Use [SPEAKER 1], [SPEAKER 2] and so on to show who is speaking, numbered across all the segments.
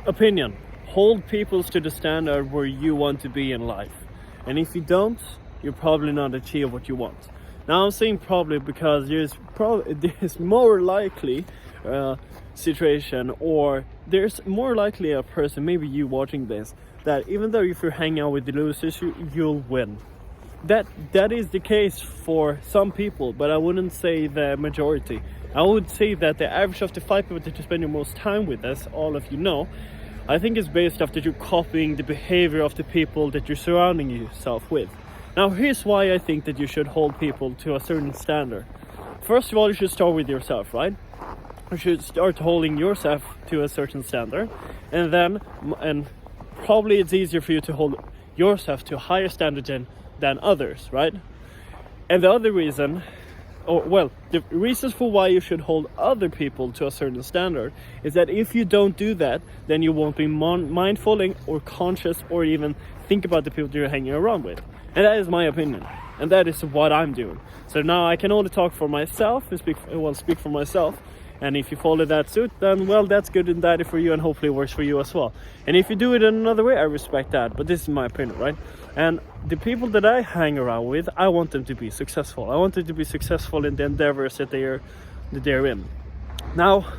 [SPEAKER 1] opinion, hold people to the standard where you want to be in life. And if you don't, you'll probably not achieve what you want. Now I'm saying probably because there's more likely situation, or there's more likely a person, maybe you watching this, that even though if you hang out with the losers, you'll win. That is the case for some people, but I wouldn't say the majority. I would say that the average of the 5 people that you spend your most time with, as all of you know, I think it's based off that you're copying the behavior of the people that you're surrounding yourself with. Now here's why I think that you should hold people to a certain standard. First of all, you should start with yourself, right? You should start holding yourself to a certain standard, and probably it's easier for you to hold yourself to a higher standard than others, right? And the other reason, the reasons for why you should hold other people to a certain standard is that if you don't do that, then you won't be mindful or conscious or even think about the people that you're hanging around with. And that is my opinion, and that is what I'm doing. So now I can only talk for myself and speak for myself. And if you follow that suit, then well, that's good and that is for you, and hopefully it works for you as well. And if you do it in another way, I respect that, but this is my opinion, right? And the people that I hang around with, I want them to be successful. I want them to be successful in the endeavors that they're in. Now,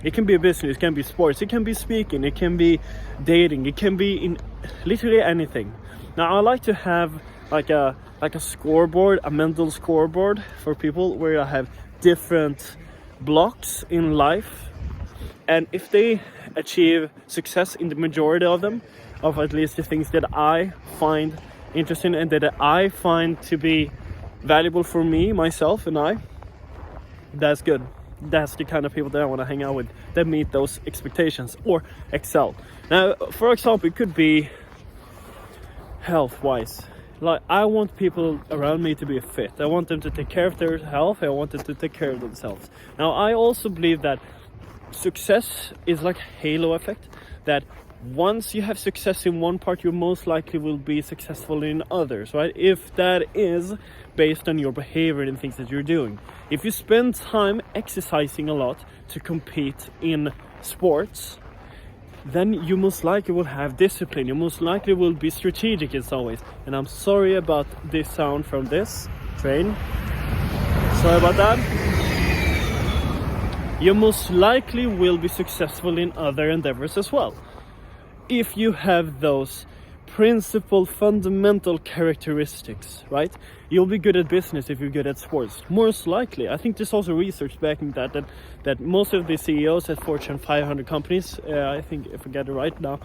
[SPEAKER 1] it can be a business, it can be sports, it can be speaking, it can be dating, it can be in literally anything. Now, I like to have like a scoreboard, a mental scoreboard for people where I have different blocks in life, and if they achieve success in the majority of them, of at least the things that I find interesting and that I find to be valuable for me, myself, and that's good. That's the kind of people that I want to hang out with, that meet those expectations or excel. Now, for example, it could be health-wise. Like, I want people around me to be fit. I want them to take care of their health. I want them to take care of themselves. Now, I also believe that success is like a halo effect, that once you have success in one part, you most likely will be successful in others, right? If that is based on your behavior and things that you're doing. If you spend time exercising a lot to compete in sports, then you most likely will have discipline. You most likely will be strategic in some ways. And I'm sorry about this sound from this train. Sorry about that. You most likely will be successful in other endeavors as well, if you have those principal fundamental characteristics, right? You'll be good at business if you're good at sports, most likely. I think there's also research backing that most of the CEOs at Fortune 500 companies, I think, if I get it right now,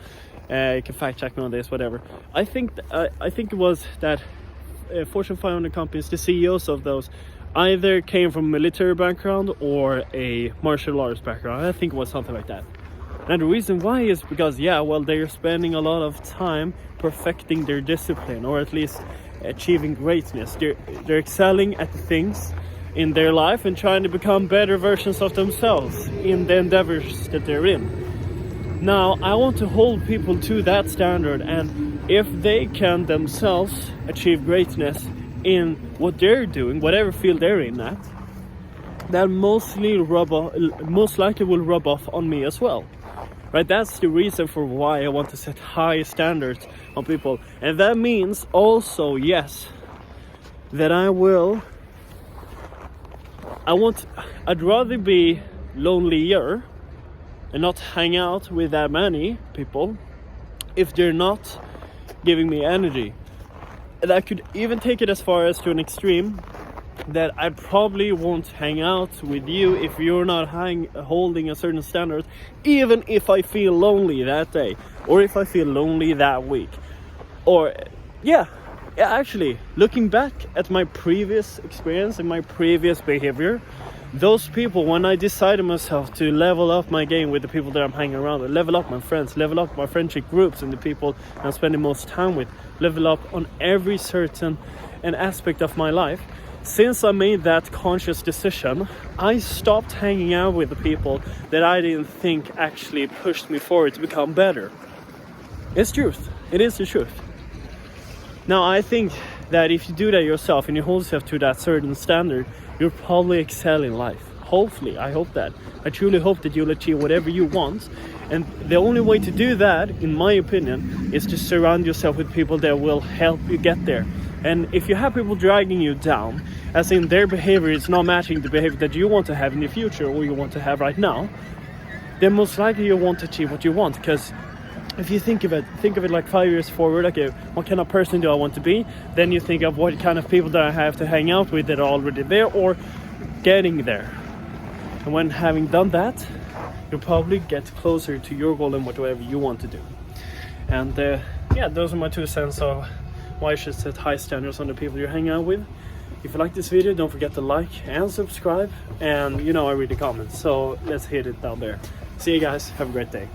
[SPEAKER 1] you can fact check me on this, whatever. I think it was that Fortune 500 companies, the CEOs of those, either came from a military background or a martial arts background. I think it was something like that. And the reason why is because, they're spending a lot of time perfecting their discipline, or at least achieving greatness. They're excelling at the things in their life and trying to become better versions of themselves in the endeavors that they're in. Now, I want to hold people to that standard, and if they can themselves achieve greatness in what they're doing, whatever field they're in at, that most likely will rub off on me as well. Right, that's the reason for why I want to set high standards on people. And that means also, yes, that I'd rather be lonelier and not hang out with that many people if they're not giving me energy. And I could even take it as far as to an extreme that I probably won't hang out with you if you're not holding a certain standard, even if I feel lonely that day, or if I feel lonely that week. Or, actually, looking back at my previous experience and my previous behavior, those people, when I decided myself to level up my game with the people that I'm hanging around with, level up my friends, level up my friendship groups and the people I'm spending most time with, level up on every certain an aspect of my life, since I made that conscious decision, I stopped hanging out with the people that I didn't think actually pushed me forward to become better. It's truth. It is the truth. Now, I think that if you do that yourself and you hold yourself to that certain standard, you'll probably excel in life. hopefully, I hope that, I truly hope that you'll achieve whatever you want. And the only way to do that, in my opinion, is to surround yourself with people that will help you get there. And if you have people dragging you down, as in their behavior is not matching the behavior that you want to have in the future or you want to have right now, then most likely you won't achieve what you want. Because if you think of it like 5 years forward, okay, what kind of person do I want to be? Then you think of what kind of people that I have to hang out with that are already there or getting there. And when having done that, you'll probably get closer to your goal and whatever you want to do. And yeah, those are my 2 cents of why you should set high standards on the people you're hanging out with. If you like this video, don't forget to like and subscribe. And I read the comments, so let's hit it down there. See you guys, have a great day.